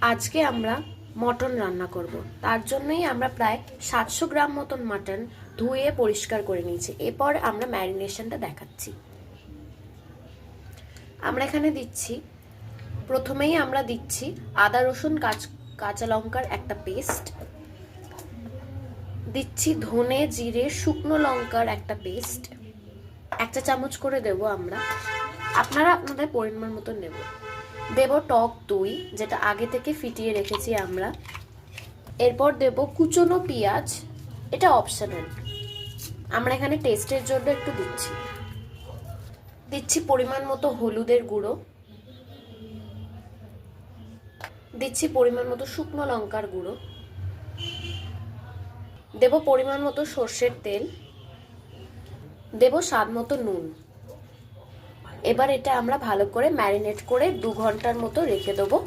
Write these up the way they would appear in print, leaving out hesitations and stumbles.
আজকে আমরা মটন রান্না করব। তার জন্যই আমরা প্রায় 700 গ্রাম মতন মাটন ধুয়ে পরিষ্কার করে নিয়েছি। এরপর আমরা ম্যারিনেশনটা দেখাচ্ছি। আমরা এখানে দিচ্ছি, প্রথমেই আমরা দিচ্ছি আদা রসুন কাঁচা লঙ্কার একটা পেস্ট, দিচ্ছি ধনে জিরে শুকনো লঙ্কার একটা পেস্ট, 1 চা চামচ করে দেব আমরা, আপনারা আপনাদের পরিমাণ মতো নেব। দেব টক দই, যেটা আগে থেকে ফিটিয়ে রেখেছি আমরা। এরপর দেব কুচনো পেঁয়াজ, এটা অপশনাল, আমরা এখানে টেস্টের জন্য একটু দিচ্ছি। দিচ্ছি পরিমাণ মতো হলুদের গুঁড়ো, দিচ্ছি পরিমাণ মতো শুকনো লঙ্কার গুঁড়ো, দেব পরিমাণ মতো সর্ষের তেল, দেব স্বাদ মতো নুন। এবার এটা আমরা ভালো করে ম্যারিনেট করে 2 ঘন্টার মতো রেখে দেবো।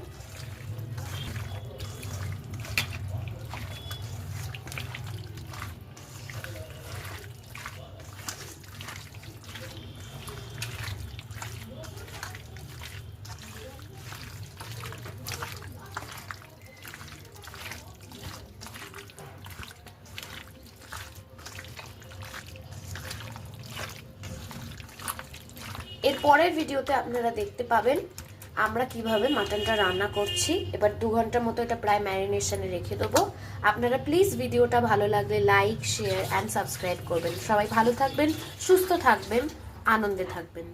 এর পরের ভিডিওতে আপনারা দেখতে পাবেন আমরা কিভাবে মাটনটা রান্না করছি। এবার 2 ঘন্টার মতো এটা প্রায় ম্যারিনেশনে রেখে দেবো। আপনারা প্লিজ ভিডিওটা ভালো লাগলে লাইক, শেয়ার অ্যান্ড সাবস্ক্রাইব করবেন। সবাই ভালো থাকবেন, সুস্থ থাকবেন, আনন্দে থাকবেন।